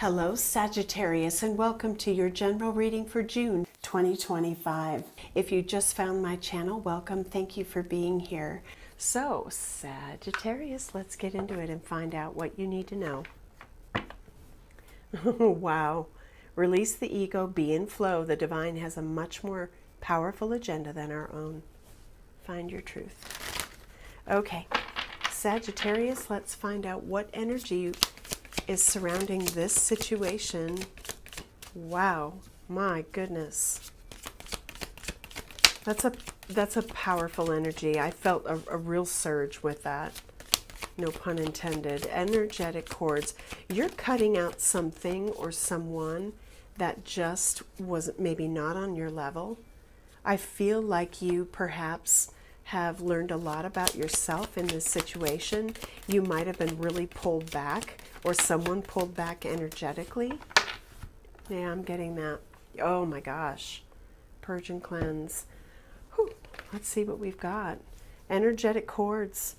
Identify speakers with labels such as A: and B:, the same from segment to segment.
A: Hello Sagittarius, and welcome to your general reading for June 2025. If you just found my channel, welcome. Thank you for being here. So Sagittarius, let's get into it and find out what you need to know. Wow. Release the ego, be in flow. The divine has a much more powerful agenda than our own. Find your truth. Okay, Sagittarius, let's find out what energy is surrounding this situation. Wow, my goodness. That's a powerful energy. I felt a real surge with that. No pun intended. Energetic cords. You're cutting out something or someone that just was maybe not on your level. I feel like you perhaps have learned a lot about yourself in this situation. You might have been really pulled back, or someone pulled back energetically. Yeah, I'm getting that. Oh my gosh. Purge and cleanse. Whew. Let's see what we've got. Energetic cords.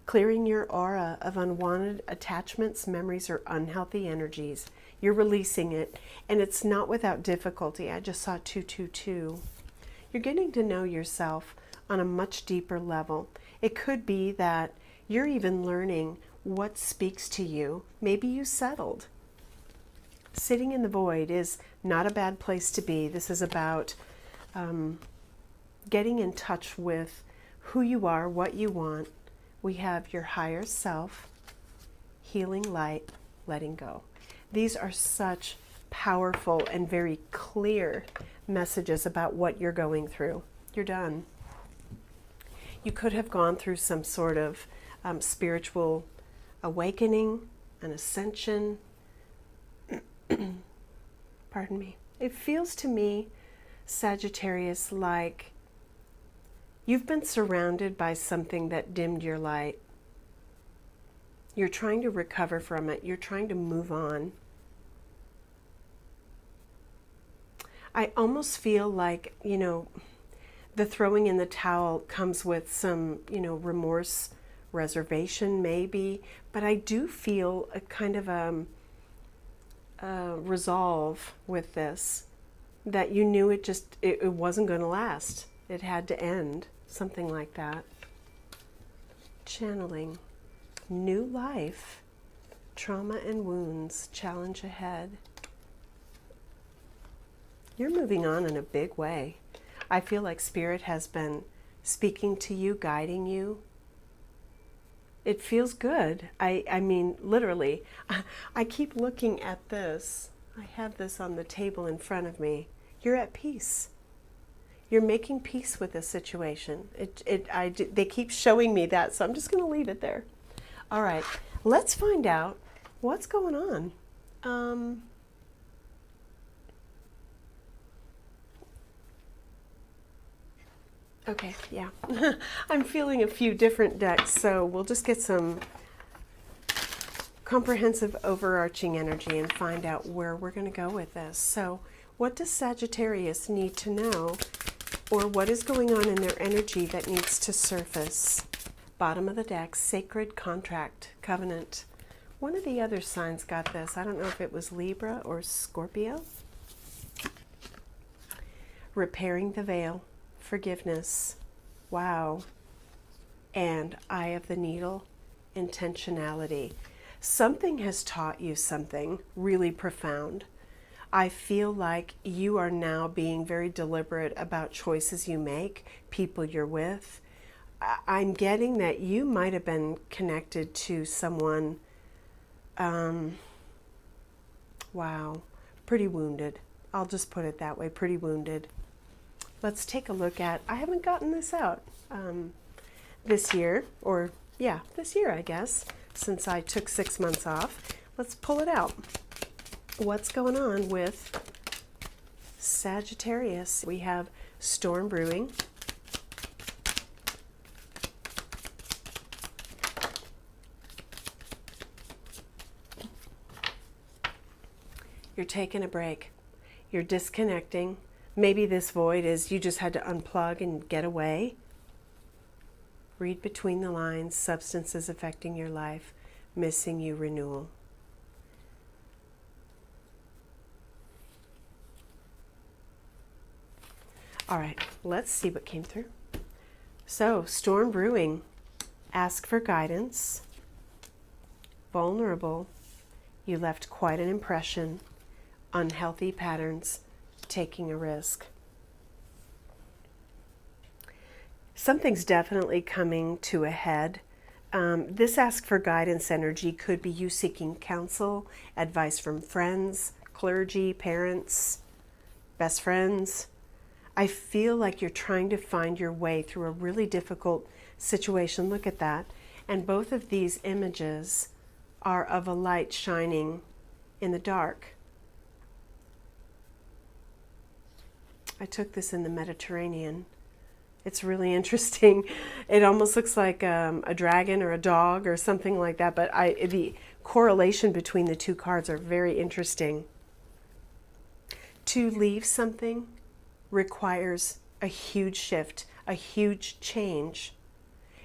A: Clearing your aura of unwanted attachments, memories, or unhealthy energies. You're releasing it, and it's not without difficulty. I just saw 222. You're getting to know yourself on a much deeper level. It could be that you're even learning what speaks to you. Maybe you settled. Sitting in the void is not a bad place to be. This is about getting in touch with who you are, what you want. We have your higher self, healing light, letting go. These are such powerful and very clear messages about what you're going through. You're done. You could have gone through some sort of spiritual awakening, an ascension. Pardon me. It feels to me, Sagittarius, like you've been surrounded by something that dimmed your light. You're trying to recover from it. You're trying to move on. I almost feel like, the throwing in the towel comes with some, remorse, reservation maybe, but I do feel a kind of resolve with this, that you knew it wasn't going to last. It had to end, something like that. Channeling. New life. Trauma and wounds. Challenge ahead. You're moving on in a big way. I feel like Spirit has been speaking to you, guiding you. It feels good. I mean, literally, I keep looking at this. I have this on the table in front of me. You're at peace. You're making peace with this situation. They keep showing me that, so I'm just going to leave it there. All right, let's find out what's going on. Okay, yeah. I'm feeling a few different decks, so we'll just get some comprehensive overarching energy and find out where we're going to go with this. So what does Sagittarius need to know, or what is going on in their energy that needs to surface? Bottom of the deck, sacred contract, covenant. One of the other signs got this. I don't know if it was Libra or Scorpio. Repairing the veil. Forgiveness. Wow. And Eye of the Needle, intentionality. Something has taught you something really profound. I feel like you are now being very deliberate about choices you make, people you're with. I'm getting that you might have been connected to someone, wow, pretty wounded. I'll just put it that way, pretty wounded. Let's take a look at, I haven't gotten this out this year, or yeah, this year I guess, since I took 6 months off. Let's pull it out. What's going on with Sagittarius? We have storm brewing. You're taking a break. You're disconnecting. Maybe this void is you just had to unplug and get away. Read between the lines. Substances affecting your life. Missing you, renewal. All right, let's see what came through. So, storm brewing. Ask for guidance. Vulnerable. You left quite an impression. Unhealthy patterns. Taking a risk. Something's definitely coming to a head. This ask for guidance energy could be you seeking counsel, advice from friends, clergy, parents, best friends. I feel like you're trying to find your way through a really difficult situation. Look at that. And both of these images are of a light shining in the dark. I took this in the Mediterranean. It's really interesting. It almost looks like a dragon or a dog or something like that, but the correlation between the two cards are very interesting. To leave something requires a huge shift, a huge change.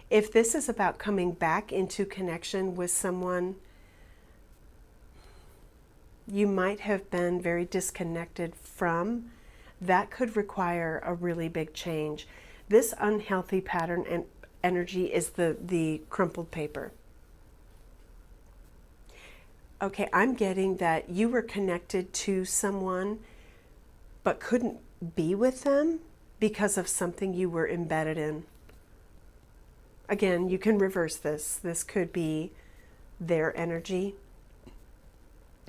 A: If this is about coming back into connection with someone, you might have been very disconnected from, that could require a really big change. This unhealthy pattern and energy is the crumpled paper. Okay, I'm getting that you were connected to someone but couldn't be with them because of something you were embedded in. Again, you can reverse this. This could be their energy.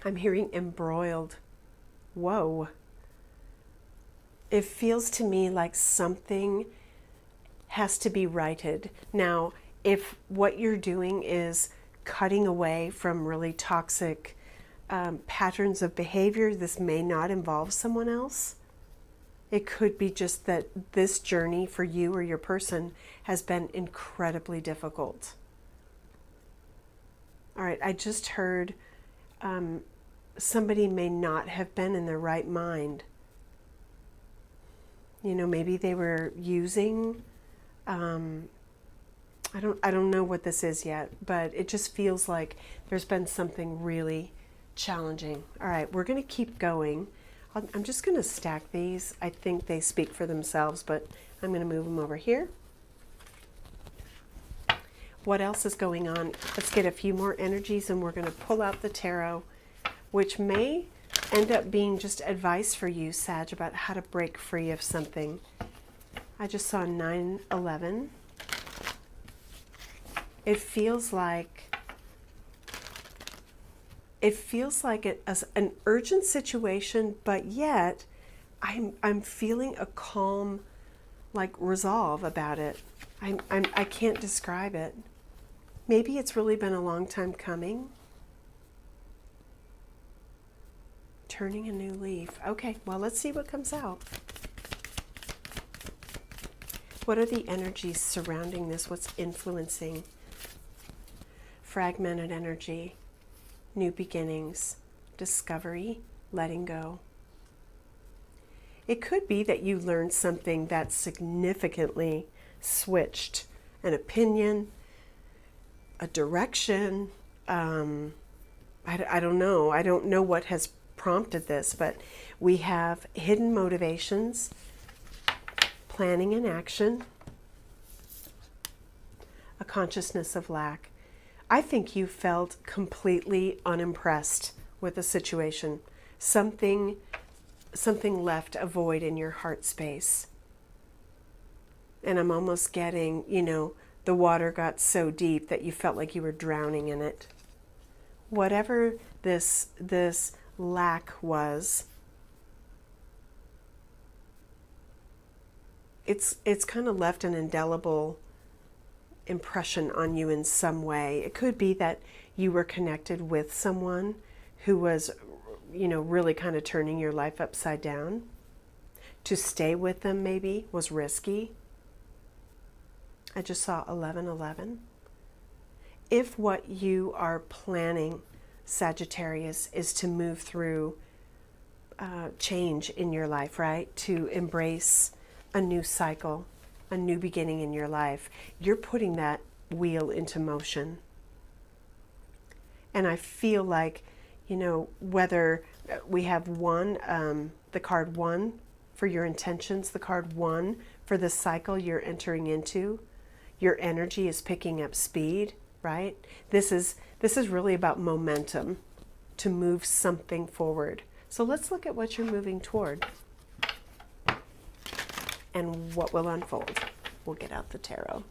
A: I'm hearing embroiled. Whoa. It feels to me like something has to be righted. Now, if what you're doing is cutting away from really toxic patterns of behavior, this may not involve someone else. It could be just that this journey for you or your person has been incredibly difficult. All right, I just heard somebody may not have been in their right mind. You know, maybe they were using, I don't know what this is yet, but it just feels like there's been something really challenging. All right, we're going to keep going. I'm just going to stack these. I think they speak for themselves, but I'm going to move them over here. What else is going on? Let's get a few more energies, and we're going to pull out the tarot, which may end up being just advice for you, Sag, about how to break free of something. I just saw 9/11. It feels like an urgent situation, but yet I'm feeling a calm, like, resolve about it. I can't describe it. Maybe it's really been a long time coming. Turning a new leaf. Okay, well, let's see what comes out. What are the energies surrounding this? What's influencing? Fragmented energy, new beginnings, discovery, letting go. It could be that you learned something that significantly switched an opinion, a direction. I don't know. I don't know what has prompted this, but we have hidden motivations, planning and action, a consciousness of lack. I think you felt completely unimpressed with the situation. Something left a void in your heart space. And I'm almost getting, you know, the water got so deep that you felt like you were drowning in it. Whatever this lack was, it's kind of left an indelible impression on you in some way. It could be that you were connected with someone who was, you know, really kind of turning your life upside down. To stay with them maybe was risky. I just saw 11:11. If what you are planning, Sagittarius, is to move through change in your life, right? To embrace a new cycle, a new beginning in your life, you're putting that wheel into motion. And I feel like, you know, whether we have one, the card 1 for your intentions, the card 1 for the cycle you're entering into. Your energy is picking up speed, right? This is really about momentum to move something forward. So let's look at what you're moving toward and what will unfold. We'll get out the tarot.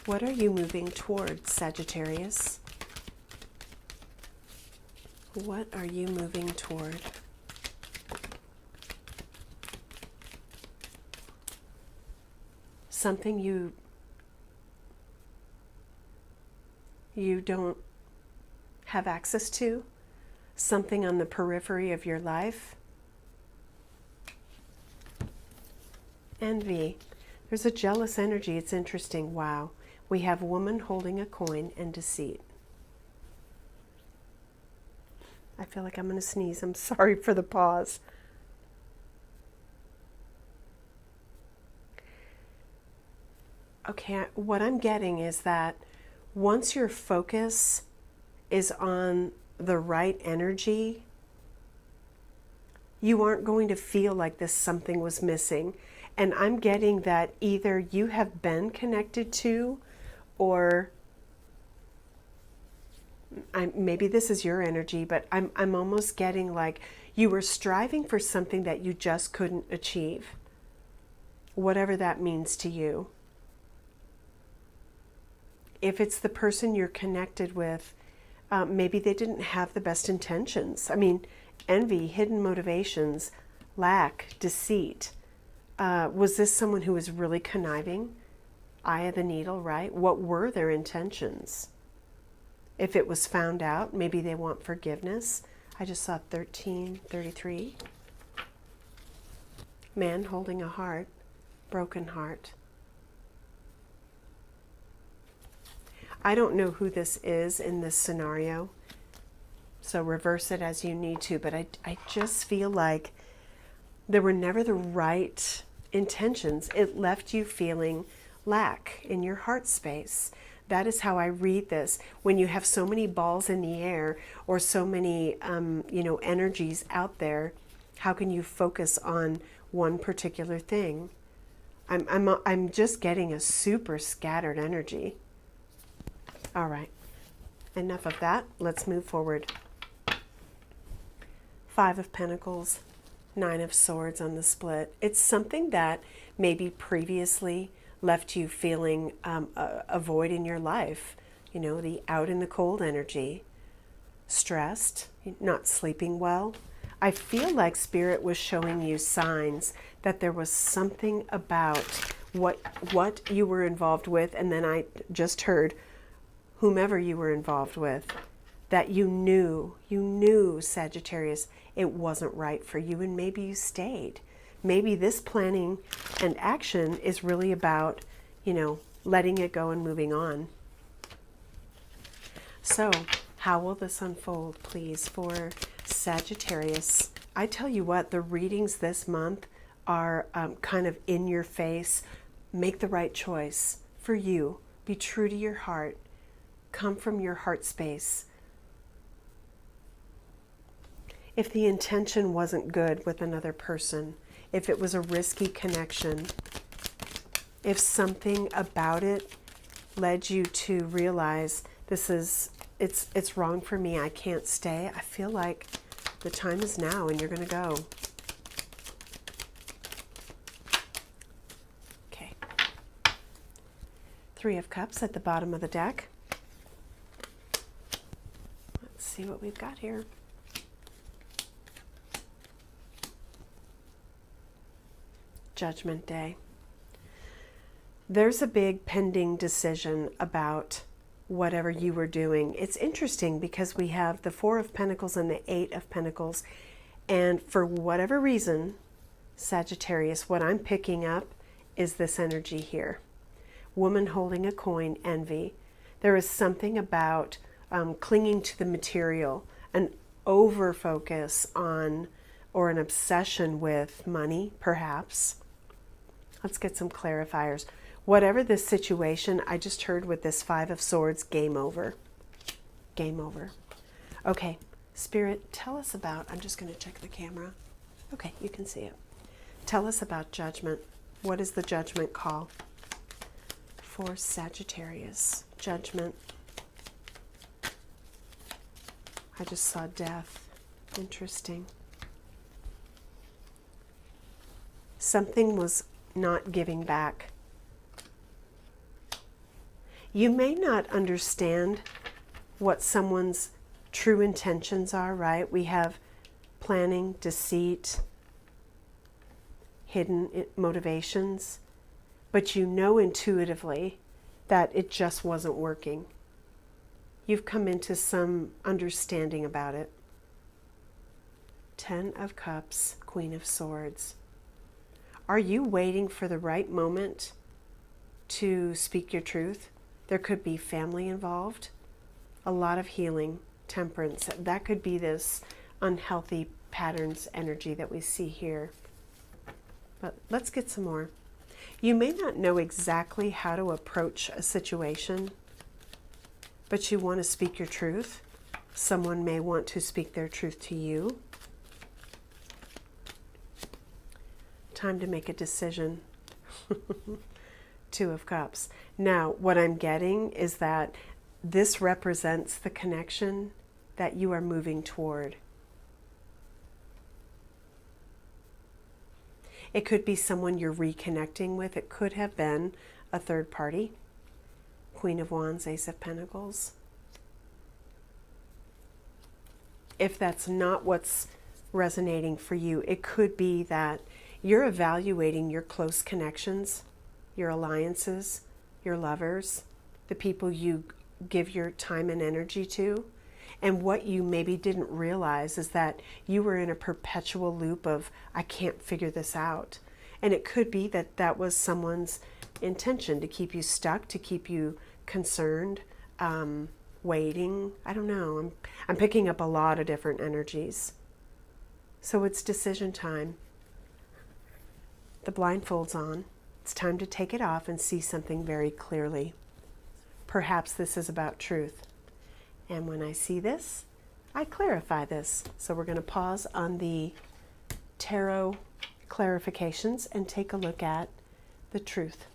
A: What are you moving toward, Sagittarius? What are you moving toward? Something you don't have access to? Something on the periphery of your life? Envy. There's a jealous energy. It's interesting. Wow. We have woman holding a coin and deceit. I feel like I'm going to sneeze. I'm sorry for the pause. Okay, what I'm getting is that once your focus is on the right energy, you aren't going to feel like this something was missing. And I'm getting that either you have been connected to, or maybe this is your energy, but I'm almost getting like you were striving for something that you just couldn't achieve, whatever that means to you. If it's the person you're connected with, maybe they didn't have the best intentions. I mean, envy, hidden motivations, lack, deceit. Was this someone who was really conniving? Eye of the needle, right? What were their intentions? If it was found out, maybe they want forgiveness. I just saw 1333. Man holding a heart, broken heart. I don't know who this is in this scenario, so reverse it as you need to, but I just feel like there were never the right intentions. It left you feeling lack in your heart space. That is how I read this. When you have so many balls in the air or so many energies out there, how can you focus on one particular thing? I'm just getting a super scattered energy. All right, enough of that. Let's move forward. 5 of Pentacles, 9 of Swords on the split. It's something that maybe previously left you feeling a void in your life. You know, the out in the cold energy, stressed, not sleeping well. I feel like Spirit was showing you signs that there was something about what you were involved with, and then I just heard whomever you were involved with, that you knew, Sagittarius, it wasn't right for you, and maybe you stayed. Maybe this planning and action is really about, letting it go and moving on. So, how will this unfold, please, for Sagittarius? I tell you what, the readings this month are kind of in your face. Make the right choice for you. Be true to your heart. Come from your heart space. If the intention wasn't good with another person, if it was a risky connection, if something about it led you to realize it's wrong for me, I can't stay, I feel like the time is now and you're going to go. Okay. 3 of Cups at the bottom of the deck. Let's see what we've got here. Judgment Day. There's a big pending decision about whatever you were doing. It's interesting because we have the 4 of Pentacles and the 8 of Pentacles, and for whatever reason, Sagittarius, what I'm picking up is this energy here. Woman holding a coin, envy. There is something about clinging to the material, an over focus on, or an obsession with money, perhaps. Let's get some clarifiers. Whatever this situation, I just heard with this 5 of Swords, game over. Game over. Okay, Spirit, tell us about, I'm just going to check the camera. Okay, you can see it. Tell us about judgment. What is the judgment call for Sagittarius? Judgment. I just saw death. Interesting. Something was not giving back. You may not understand what someone's true intentions are, right? We have planning, deceit, hidden motivations, but you know intuitively that it just wasn't working. You've come into some understanding about it. 10 of Cups, Queen of Swords. Are you waiting for the right moment to speak your truth? There could be family involved, a lot of healing, temperance. That could be this unhealthy patterns energy that we see here. But let's get some more. You may not know exactly how to approach a situation, but you want to speak your truth. Someone may want to speak their truth to you. Time to make a decision. 2 of Cups. Now, what I'm getting is that this represents the connection that you are moving toward. It could be someone you're reconnecting with. It could have been a third party. Queen of Wands, Ace of Pentacles. If that's not what's resonating for you, it could be that you're evaluating your close connections, your alliances, your lovers, the people you give your time and energy to. And what you maybe didn't realize is that you were in a perpetual loop of, I can't figure this out. And it could be that that was someone's intention, to keep you stuck, to keep you concerned, waiting. I don't know. I'm picking up a lot of different energies. So it's decision time. The blindfold's on. It's time to take it off and see something very clearly. Perhaps this is about truth. And when I see this, I clarify this. So we're going to pause on the tarot clarifications and take a look at the truth.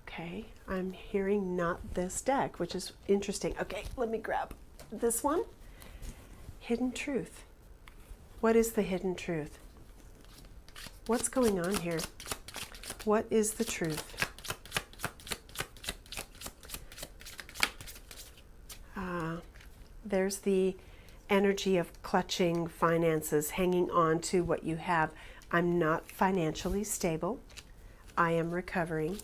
A: Okay, I'm hearing not this deck, which is interesting. Okay, let me grab this one. Hidden truth. What is the hidden truth? What's going on here? What is the truth? There's the energy of clutching finances, hanging on to what you have. I'm not financially stable. I am recovering.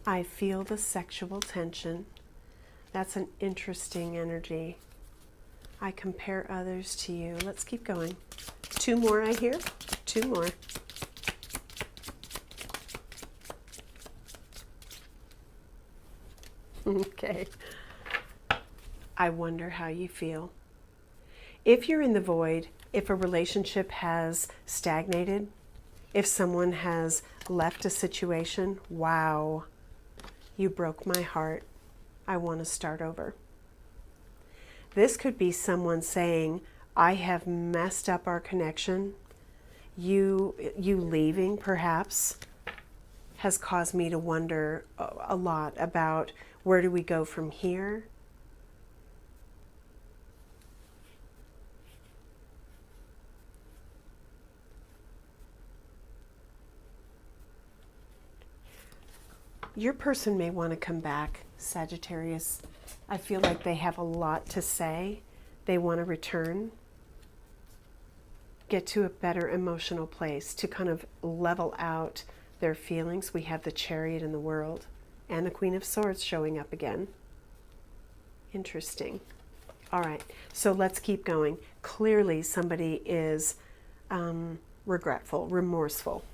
A: I feel the sexual tension. That's an interesting energy. I compare others to you. Let's keep going. 2 more, I hear. 2 more. Okay. I wonder how you feel. If you're in the void, if a relationship has stagnated, if someone has left a situation, wow, you broke my heart. I want to start over. This could be someone saying, I have messed up our connection. You leaving, perhaps, has caused me to wonder a lot about where do we go from here? Your person may want to come back, Sagittarius. I feel like they have a lot to say. They want to return, get to a better emotional place to kind of level out their feelings. We have the Chariot in the World and the Queen of Swords showing up again. Interesting. All right, so let's keep going. Clearly somebody is regretful, remorseful.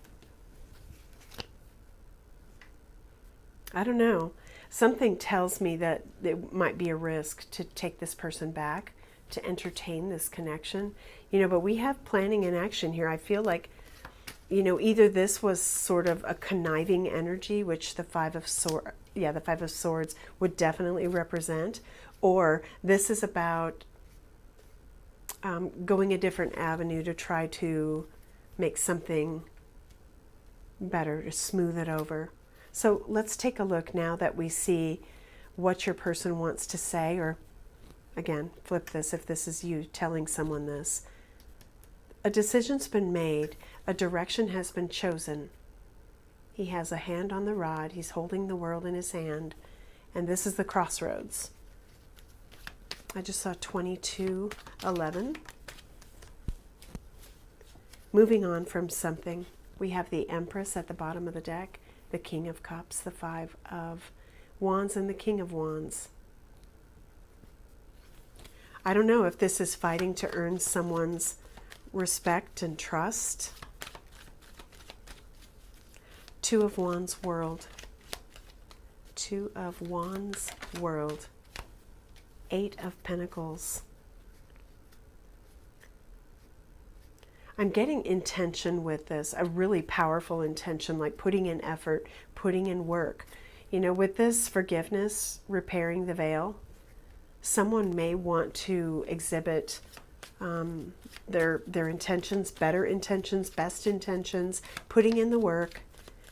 A: I don't know. Something tells me that it might be a risk to take this person back, to entertain this connection. You know, but we have planning and action here. I feel like you know, either this was sort of a conniving energy, which the the Five of Swords would definitely represent, or this is about going a different avenue to try to make something better, to smooth it over. So let's take a look now that we see what your person wants to say, or again, flip this if this is you telling someone this. A decision's been made, a direction has been chosen. He has a hand on the rod, he's holding the world in his hand, and this is the crossroads. I just saw 2211. Moving on from something, we have the Empress at the bottom of the deck, the King of Cups, the Five of Wands, and the King of Wands. I don't know if this is fighting to earn someone's respect and trust. Two of Wands world. Two of Wands world. Eight of Pentacles. I'm getting intention with this, a really powerful intention, like putting in effort, putting in work. You know, with this forgiveness, repairing the veil, someone may want to exhibit their intentions, better intentions, best intentions, putting in the work.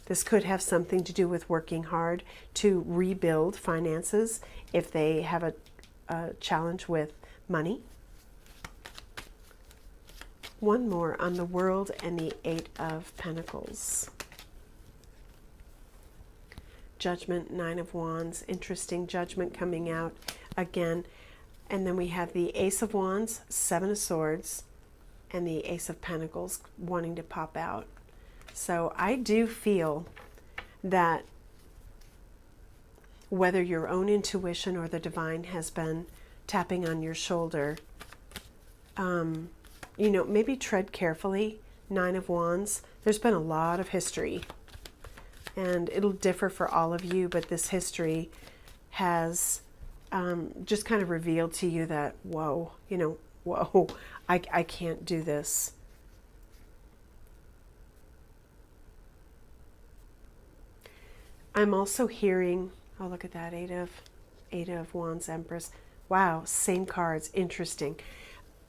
A: This could have something to do with working hard to rebuild finances if they have a challenge with money. One more on the World and the Eight of Pentacles. Judgment, Nine of Wands, interesting judgment coming out again. And then we have the Ace of Wands, Seven of Swords, and the Ace of Pentacles wanting to pop out. So I do feel that whether your own intuition or the divine has been tapping on your shoulder, you know, maybe tread carefully. Nine of Wands, there's been a lot of history, and it'll differ for all of you, but this history has just kind of revealed to you that, whoa, you know, whoa, I can't do this. I'm also hearing, oh, look at that, Eight of Wands, Empress. Wow, same cards, interesting.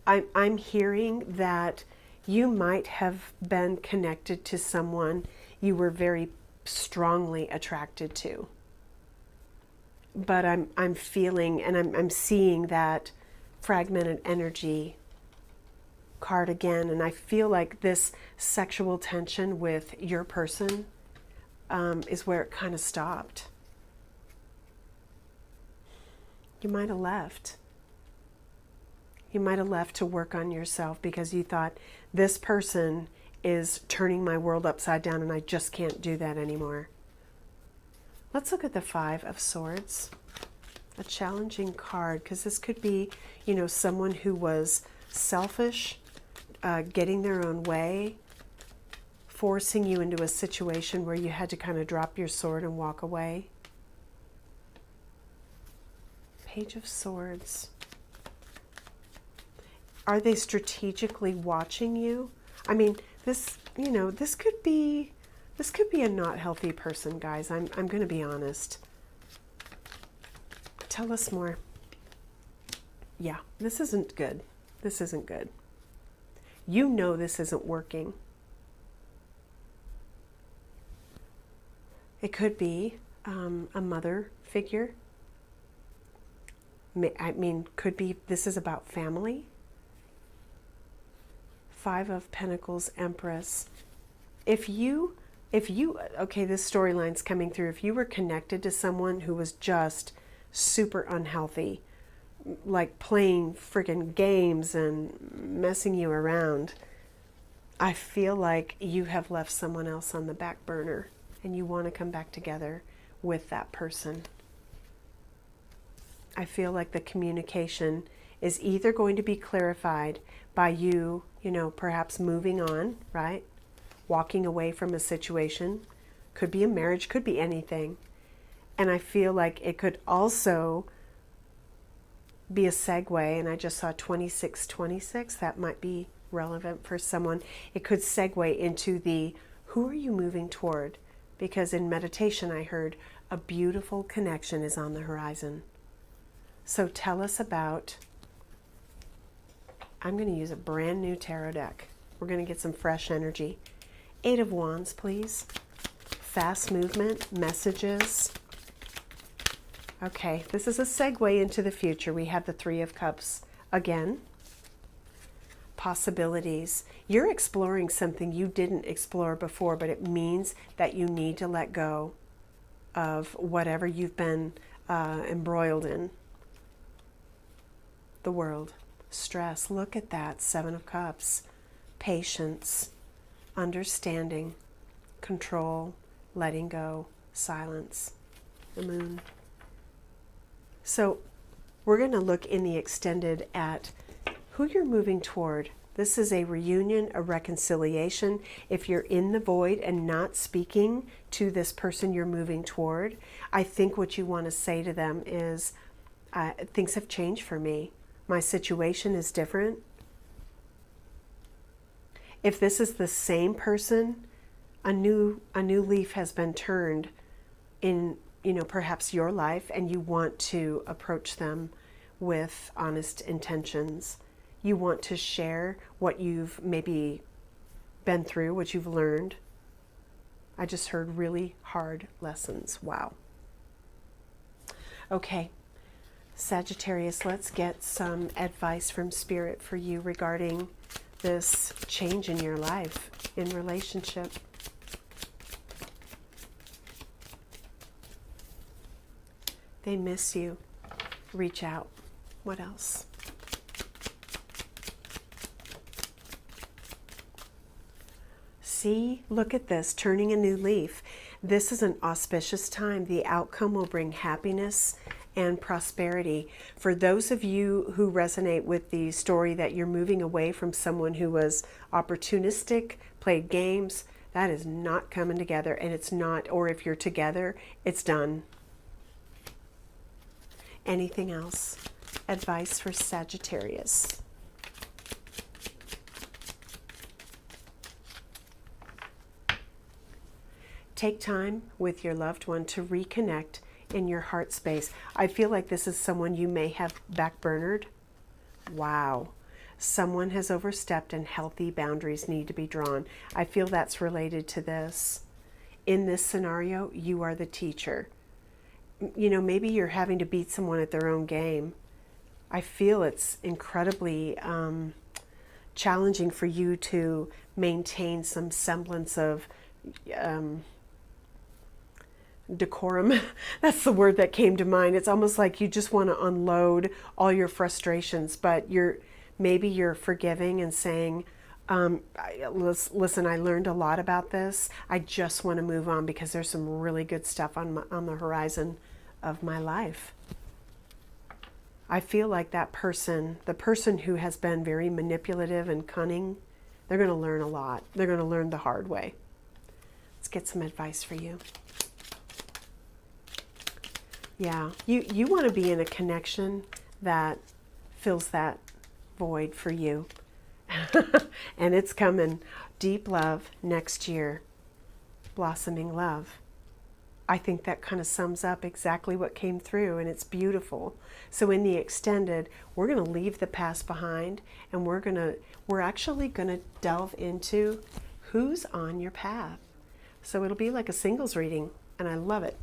A: I'm hearing that you might have been connected to someone you were very strongly attracted to. But I'm feeling, and I'm seeing that fragmented energy card again, and I feel like this sexual tension with your person is where it kind of stopped. You might have left. You might have left to work on yourself because you thought, this person is turning my world upside down and I just can't do that anymore. Let's look at the Five of Swords. A challenging card, because this could be, you know, someone who was selfish, getting their own way, forcing you into a situation where you had to kind of drop your sword and walk away. Page of Swords. Are they strategically watching you? I mean, this, you know, this could be a not healthy person, guys. I'm going to be honest. Tell us more. Yeah, this isn't good. This isn't good. You know this isn't working. It could be a mother figure. I mean, could be this is about family. Five of Pentacles, Empress. If you, okay, this storyline's coming through. If you were connected to someone who was just super unhealthy, like playing freaking games and messing you around, I feel like you have left someone else on the back burner and you want to come back together with that person. I feel like the communication is either going to be clarified by you, you know, perhaps moving on, right? Walking away from a situation. Could be a marriage, could be anything. And I feel like it could also be a segue, and I just saw 2626. That might be relevant for someone. It could segue into the who are you moving toward? Because in meditation I heard a beautiful connection is on the horizon. So tell us about, I'm going to use a brand new tarot deck. We're going to get some fresh energy. 8 of Wands, please. Fast movement, messages. Okay, this is a segue into the future. We have the 3 of Cups again. Possibilities. You're exploring something you didn't explore before, but it means that you need to let go of whatever you've been embroiled in. The world. Stress. Look at that. 7 of Cups. Patience. Understanding. Control. Letting go. Silence. The Moon. So we're going to look in the extended at who you're moving toward. This is a reunion, a reconciliation. If you're in the void and not speaking to this person you're moving toward, I think what you want to say to them is, things have changed for me. My situation is different. If this is the same person, a new leaf has been turned in, perhaps your life, and you want to approach them with honest intentions. You want to share what you've maybe been through, what you've learned. I just heard really hard lessons. Wow. Okay, Sagittarius, let's get some advice from Spirit for you regarding this change in your life, in relationship. They miss you. Reach out. What else? See, look at this, turning a new leaf. This is an auspicious time. The outcome will bring happiness and prosperity. For those of you who resonate with the story that you're moving away from someone who was opportunistic, played games, that is not coming together, and it's not, or if you're together, it's done. Anything else? Advice for Sagittarius. Take time with your loved one to reconnect in your heart space. I feel like this is someone you may have backburnered. Wow. Someone has overstepped and healthy boundaries need to be drawn. I feel that's related to this. In this scenario, you are the teacher. Maybe you're having to beat someone at their own game. I feel it's incredibly challenging for you to maintain some semblance of decorum. That's the word that came to mind. It's almost like you just want to unload all your frustrations, but maybe you're forgiving and saying, listen, I learned a lot about this. I just want to move on because there's some really good stuff on the horizon of my life. I feel like that person, the person who has been very manipulative and cunning, they're going to learn a lot. They're going to learn the hard way. Let's get some advice for you. Yeah, you want to be in a connection that fills that void for you. And it's coming. Deep love next year. Blossoming love. I think that kind of sums up exactly what came through, and it's beautiful. So in the extended, we're going to leave the past behind, and we're actually going to delve into who's on your path. So it'll be like a singles reading, and I love it.